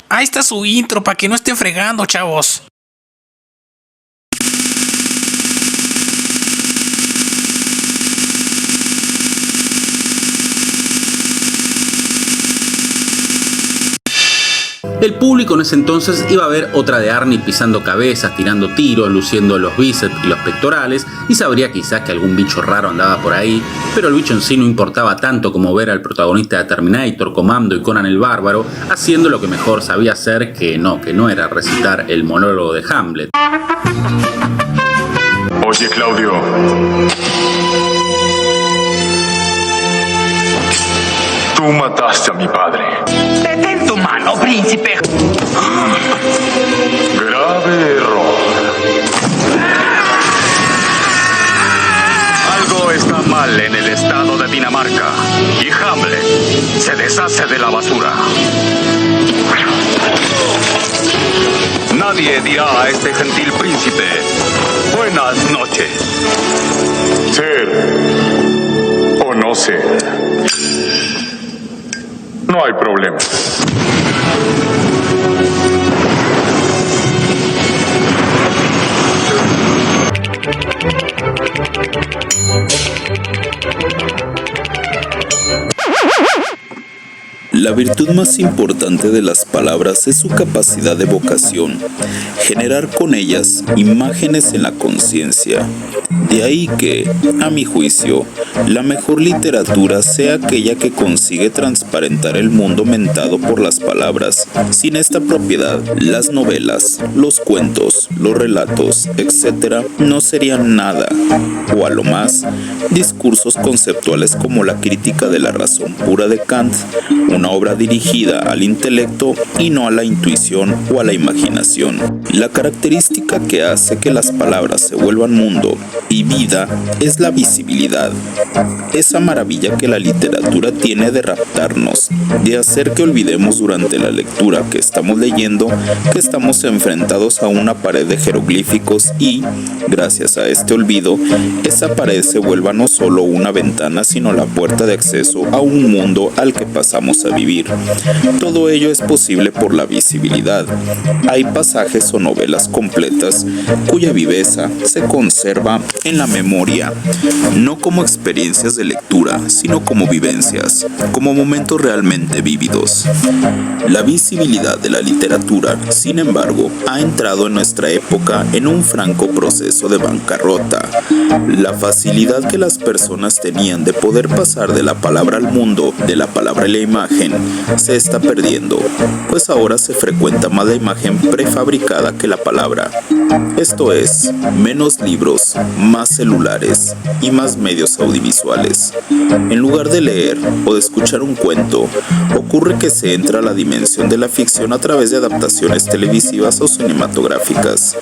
Ahí está su intro, para que no estén fregando, chavos. El público en ese entonces iba a ver otra de Arnie pisando cabezas, tirando tiros, luciendo los bíceps y los pectorales, y sabría quizás que algún bicho raro andaba por ahí, pero el bicho en sí no importaba tanto como ver al protagonista de Terminator, Commando y Conan el Bárbaro haciendo lo que mejor sabía hacer, que no era recitar el monólogo de Hamlet. Oye, Claudio. Tú mataste a mi padre. Detén tu mano, príncipe. Grave error. Algo está mal en el estado de Dinamarca y Hamlet se deshace de la basura. Nadie dirá a este gentil príncipe buenas noches. Ser o no ser, no hay problema. La virtud más importante de las palabras es su capacidad de evocación, generar con ellas imágenes en la conciencia. De ahí que, a mi juicio, la mejor literatura sea aquella que consigue transparentar el mundo mentado por las palabras. Sin esta propiedad, las novelas, los cuentos, los relatos, etc. no serían nada, o a lo más, discursos conceptuales como la crítica de la razón pura de Kant, una obra dirigida al intelecto y no a la intuición o a la imaginación. La característica que hace que las palabras se vuelvan mundo y vida es la visibilidad. Esa maravilla que la literatura tiene de raptarnos, de hacer que olvidemos durante la lectura que estamos leyendo que estamos enfrentados a una pared de jeroglíficos y, gracias a este olvido, esa pared se vuelva no solo una ventana sino la puerta de acceso a un mundo al que pasamos a vivir. Todo ello es posible por la visibilidad. Hay pasajes o novelas completas cuya viveza se conserva en la memoria, no como experiencias de lectura, sino como vivencias, como momentos realmente vívidos. La visibilidad de la literatura, sin embargo, ha entrado en nuestra época en un franco proceso de bancarrota. La facilidad que las personas tenían de poder pasar de la palabra al mundo, de la palabra a la imagen, se está perdiendo, pues ahora se frecuenta más la imagen prefabricada que la palabra. Esto es, menos libros, más celulares y más medios audiovisuales. En lugar de leer o de escuchar un cuento, ocurre que se entra a la dimensión de la ficción a través de adaptaciones televisivas o cinematográficas.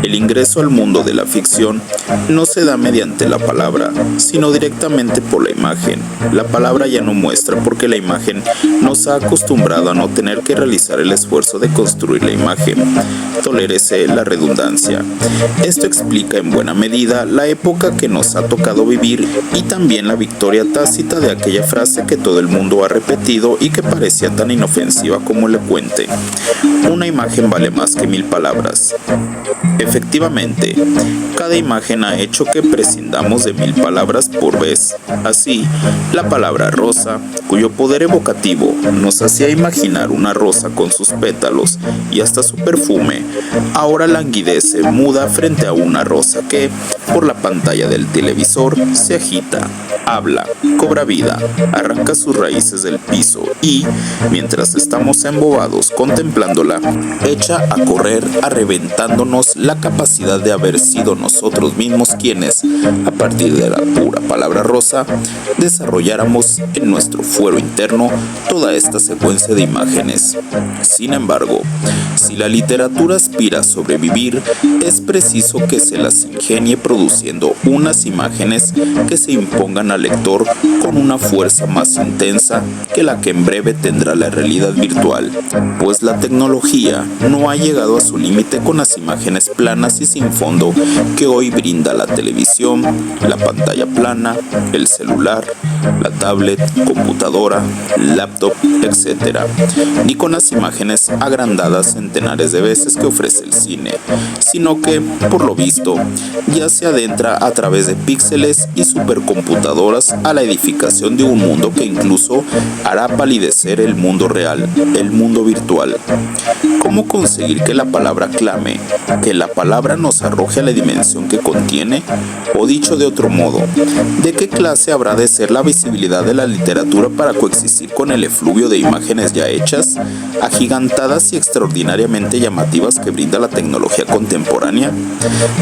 El ingreso al mundo de la ficción no se da mediante la palabra, sino directamente por la imagen. La palabra ya no muestra porque la imagen nos ha acostumbrado a no tener que realizar el esfuerzo de construir la imagen. Tolérese la redundancia. Esto explica en buena medida la época que nos ha tocado vivir y también la victoria tácita de aquella frase que todo el mundo ha repetido y que parecía tan inofensiva como elocuente. Una imagen vale más que 1000 palabras. Efectivamente, cada imagen ha hecho que prescindamos de 1000 palabras por vez. Así, la palabra rosa, cuyo poder evocativo nos hacía imaginar una rosa con sus pétalos y hasta su perfume, ahora languidece muda frente a una rosa que, por la pantalla del televisor, se agita, habla, cobra vida, arranca sus raíces del piso y, mientras estamos embobados contemplándola, echa a correr arrebentándonos la capacidad de haber sido nosotros mismos quienes, a partir de la pura palabra rosa, desarrolláramos en nuestro fuero interno toda esta secuencia de imágenes. Sin embargo, si la literatura aspira a sobrevivir, es preciso que se las ingenie produciendo unas imágenes que se impongan al lector con una fuerza más intensa que la que en breve tendrá la realidad virtual, pues la tecnología no ha llegado a su límite con las imágenes planas y sin fondo que hoy brinda la televisión, la pantalla plana, el celular, la tablet, computadora, laptop, etc. Ni con las imágenes agrandadas centenares de veces que ofrece el cine, sino que, por lo visto, ya se adentra a través de píxeles y supercomputadoras a la edificación de un mundo que incluso hará palidecer el mundo real, el mundo virtual. ¿Cómo conseguir que la palabra clame, que la palabra nos arroje a la dimensión que contiene? O dicho de otro modo, ¿de qué clase habrá de ser la visibilidad de la literatura para coexistir con el efluvio de imágenes ya hechas, agigantadas y extraordinariamente llamativas que brinda la tecnología contemporánea?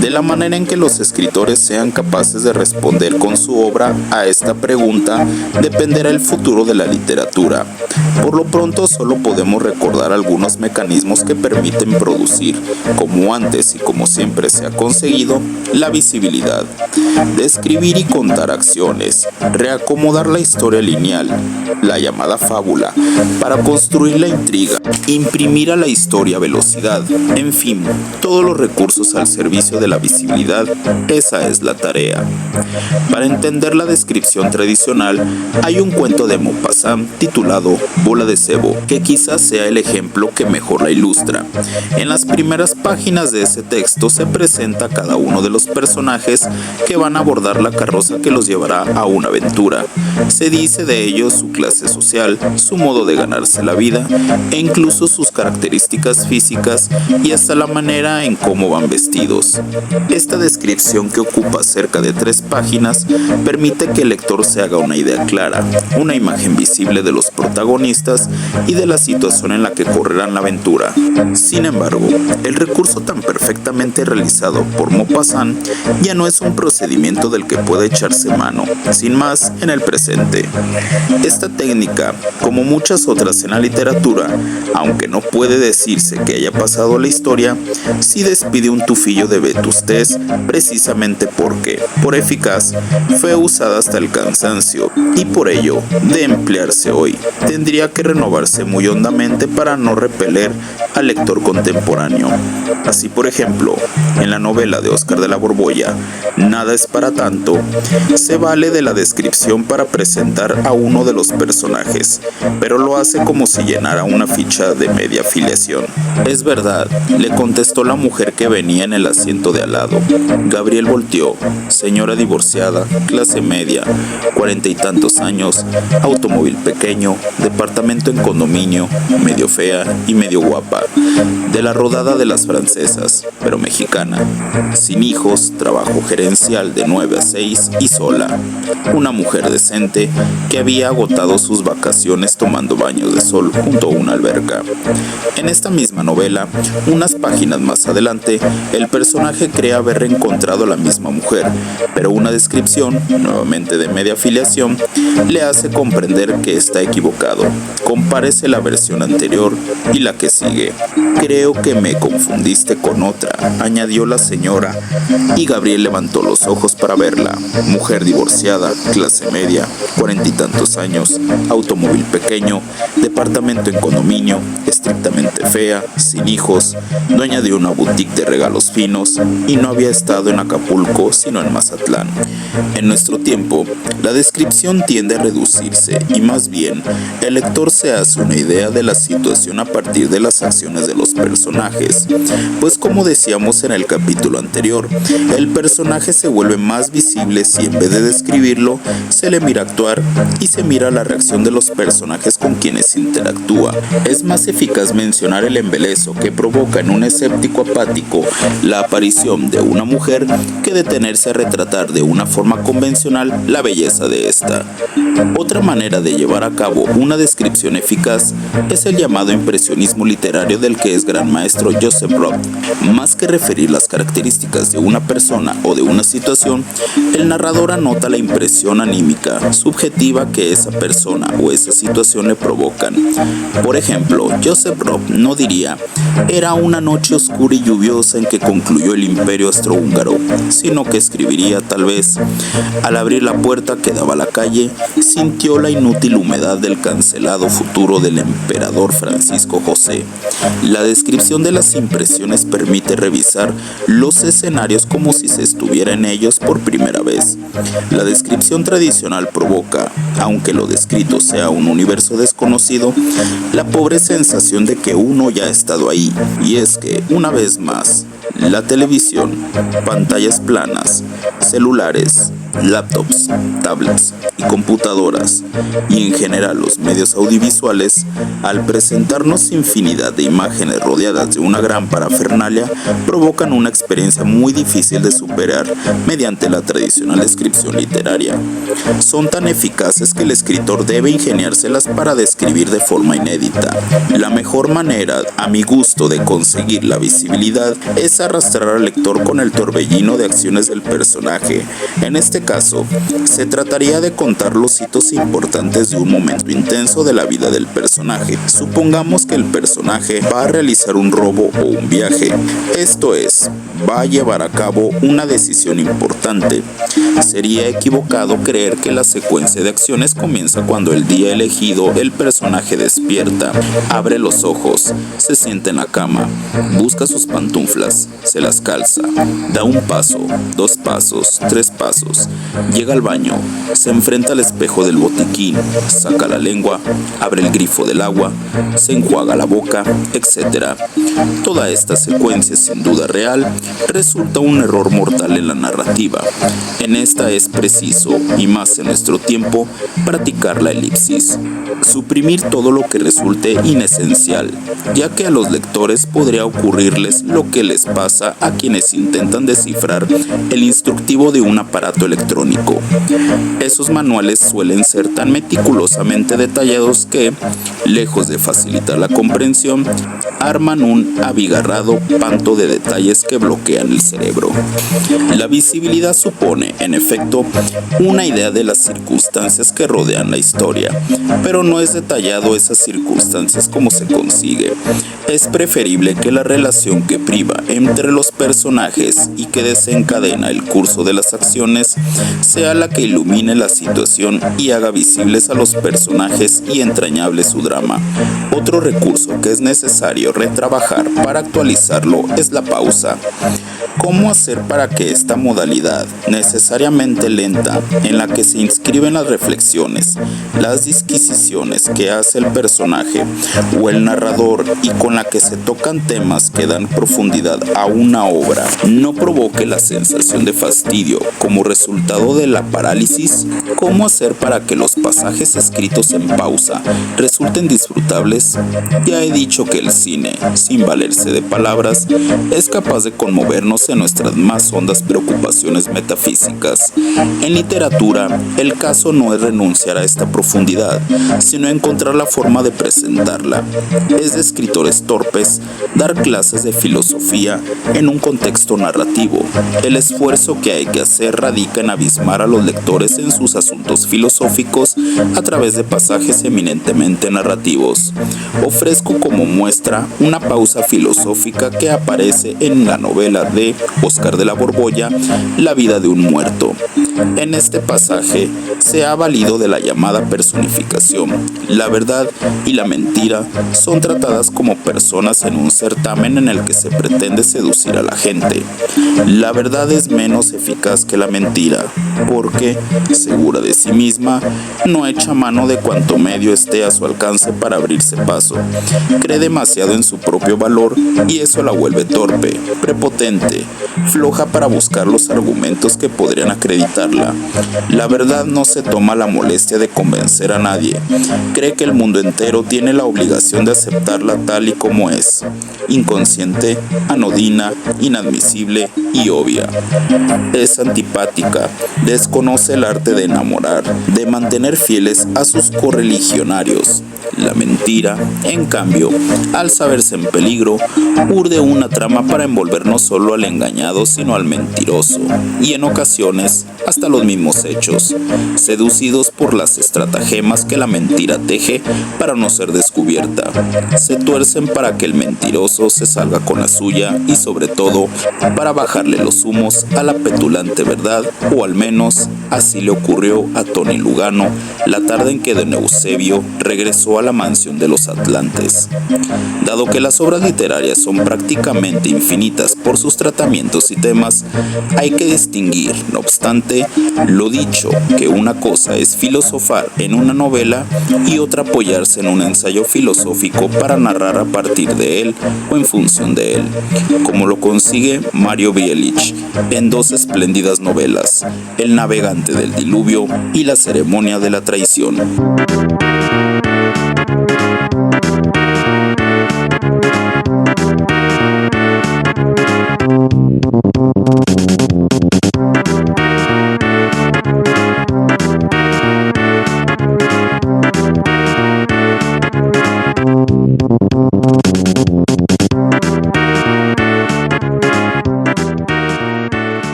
De la manera en que los escritores sean capaces de responder con su obra a esta pregunta dependerá el futuro de la literatura. Por lo pronto solo podemos recordar algunos mecanismos que permiten producir, como antes y como siempre se ha conseguido, la visibilidad. Describir y contar acciones, reacomodar la historia lineal, la llamada fábula, para construir la intriga, imprimir a la historia velocidad, en fin, todos los recursos al servicio de la visibilidad, esa es la tarea. Para entender la descripción tradicional, hay un cuento de Maupassant titulado Bola de Cebo, que quizás sea el ejemplo que mejor la ilustra. En las primeras páginas de ese texto se presenta cada uno de los personajes que van a abordar la carroza que los llevará a una aventura. Se dice de ellos su clase social, su modo de ganarse la vida e incluso sus características físicas y hasta la manera en cómo van vestidos. Esta descripción, que ocupa cerca de 3 páginas, permite que el lector se haga una idea clara, una imagen visible de los protagonistas y de la situación en la que correrán la aventura. Sin embargo, el recurso tan perfectamente realizado por Maupassant ya no es un procedimiento del que pueda echarse mano, sin más, en el presente. Esta técnica, como muchas otras en la literatura, aunque no puede decirse que haya pasado a la historia, sí despide un tufillo de vetustez, precisamente porque, por eficaz, fue usada hasta el cansancio y por ello, de emplearse hoy, tendría que renovarse muy hondamente para no repeler al lector contemporáneo. Así, por ejemplo, en la novela de Óscar de la Borbolla, Nada es para tanto, se vale de la descripción para presentar a uno de los personajes, pero lo hace como si llenara una ficha de media afiliación. Es verdad, le contestó la mujer que venía en el asiento de al lado. Gabriel volteó, señora divorciada, clase media, 40 y tantos años, automóvil pequeño, departamento en condominio, medio fea y medio guapa, de la rodada de las francesas, pero mexicana, sin hijos, trabajo gerencial de 9 a 6 y sola, una mujer decente que había agotado sus vacaciones tomando baños de sol junto a una alberca. En esta misma novela, unas páginas más adelante, el personaje cree haber reencontrado a la misma mujer, pero una descripción, nuevamente de media afiliación, le hace comprender que está equivocado. Compárese la versión anterior y la que sigue. Creo que me confundiste con otra, añadió la señora, y Gabriel levantó los ojos para verla. Mujer divorciada, clase media, 40 y tantos años, automóvil pequeño, departamento en condominio, estrictamente fea, sin hijos, dueña de una boutique de regalos finos y no había estado en Acapulco sino en Mazatlán. En nuestro tiempo, la descripción tiende a reducirse y más bien el lector se hace una idea de la situación a partir de las acciones de los personajes, pues como decíamos en el capítulo anterior, el personaje se vuelve más visible si en vez de describirlo se le mira actuar y se mira la reacción de los personajes con quienes interactúa. Es más eficaz mencionar el embeleso que provoca en un escéptico apático la aparición de una mujer que detenerse a retratar de una forma convencional la belleza de esta. Otra manera de llevar a cabo una descripción eficaz es el llamado impresionismo literario del que es gran maestro Joseph Roth. Más que referir las características de una persona o de una situación, el narrador anota la impresión anímica, subjetiva que esa persona o esa situación le provocan. Por ejemplo, Joseph Roth no diría «era una noche oscura y lluviosa en que concluyó el imperio austrohúngaro», sino que escribiría tal vez «al abrir la puerta que daba a la calle, sintió la inútil humedad del cancelado futuro del emperador Francisco José». La descripción de las impresiones permite permite revisar los escenarios como si se estuviera en ellos por primera vez. La descripción tradicional provoca, aunque lo descrito sea un universo desconocido, la pobre sensación de que uno ya ha estado ahí. Y es que, una vez más, la televisión, pantallas planas, celulares, laptops, tablets y computadoras, y en general los medios audiovisuales, al presentarnos infinidad de imágenes rodeadas de una gran parafernalia, provocan una experiencia muy difícil de superar mediante la tradicional descripción literaria. Son tan eficaces que el escritor debe ingeniárselas para describir de forma inédita. La mejor manera, a mi gusto, de conseguir la visibilidad es arrastrar al lector con el torbellino de acciones del personaje. En este caso, se trataría de contar los hitos importantes de un momento intenso de la vida del personaje. Supongamos que el personaje va a realizar un robo o un viaje. Esto es, va a llevar a cabo una decisión importante. Sería equivocado creer que la secuencia de acciones comienza cuando el día elegido el personaje despierta, abre los ojos, se sienta en la cama, busca sus pantuflas, se las calza, da un paso, 2 pasos, 3 pasos, llega al baño, se enfrenta al espejo del botiquín, saca la lengua, abre el grifo del agua, se enjuaga la boca, etc. Toda esta secuencia, sin duda real, resulta un error mortal en la narrativa. En esta es preciso, y más en nuestro tiempo, practicar la elipsis. Suprimir todo lo que resulte inesencial, ya que a los lectores podría ocurrirles lo que les pasa a quienes intentan descifrar el instructivo de un aparato electrónico. Esos manuales suelen ser tan meticulosamente detallados que, lejos de facilitar la comprensión, arman un abigarrado panto de detalles que bloquean el cerebro. La visibilidad supone, en efecto, una idea de las circunstancias que rodean la historia, pero no es detallado esas circunstancias como se consigue. Es preferible que la relación que priva entre los personajes y que desencadena el curso de las acciones sea la que ilumine la situación y haga visibles a los personajes y entrañable su drama. Otro recurso que es necesario retrabajar para actualizarlo es la pausa. ¿Cómo hacer para que esta modalidad, necesariamente lenta, en la que se inscriben las reflexiones, las disquisiciones que hace el personaje o el narrador y con la que se tocan temas que dan profundidad a una obra, no provoque la sensación de fastidio como resultado de la parálisis? ¿Cómo hacer para que los pasajes escritos en pausa resulten disfrutables? Ya he dicho que el cine, sin valerse de palabras, es capaz de conmovernos en nuestras más hondas preocupaciones metafísicas. En literatura, el caso no es renunciar a esta profundidad, sino encontrar la forma de presentarla. Es de escritores torpes dar clases de filosofía en un contexto narrativo. El esfuerzo que hay que hacer radica en abismar a los lectores en sus asuntos filosóficos a través de pasajes eminentemente narrativos. Ofrezco como muestra una pausa filosófica que aparece en la novela de Oscar de la Borbolla, La vida de un muerto. En este pasaje se ha valido de la llamada personificación. La verdad y la mentira son tratadas como personas en un certamen en el que se pretende seducir a la gente. La verdad es menos eficaz que la mentira, porque, segura de sí misma, no echa mano de cuanto medio esté a su alcance para abrirse paso. Cree demasiado en su propio valor y eso la vuelve torpe, prepotente, floja para buscar los argumentos que podrían acreditarla. La verdad no se toma la molestia de convencer a nadie. Cree que el mundo entero tiene la obligación de aceptarla tal y como es, inconsciente, anodina, inadmisible y obvia. Es antipática, desconoce el arte de enamorar, de mantener fieles a sus correligionarios. La mentira, en cambio, al saberse en peligro, urde una trama para envolver no solo al engaño, engañado sino al mentiroso, y en ocasiones hasta los mismos hechos, seducidos por las estratagemas que la mentira teje para no ser descubierta. Se tuercen para que el mentiroso se salga con la suya y sobre todo para bajarle los humos a la petulante verdad, o al menos así le ocurrió a Tony Lugano la tarde en que don Eusebio regresó a la mansión de los Atlantes. Dado que las obras literarias son prácticamente infinitas por sus tratamientos y temas, hay que distinguir, no obstante, lo dicho, que una cosa es filosofar en una novela y otra apoyarse en un ensayo filosófico para narrar a partir de él o en función de él, como lo consigue Mario Bielich en dos espléndidas novelas, El navegante del diluvio y La ceremonia de la traición.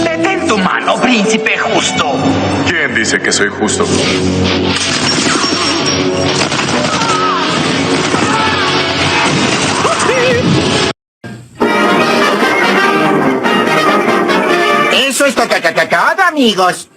Detén tu mano, príncipe justo. ¿Quién dice que soy justo? Eso es todo, amigos.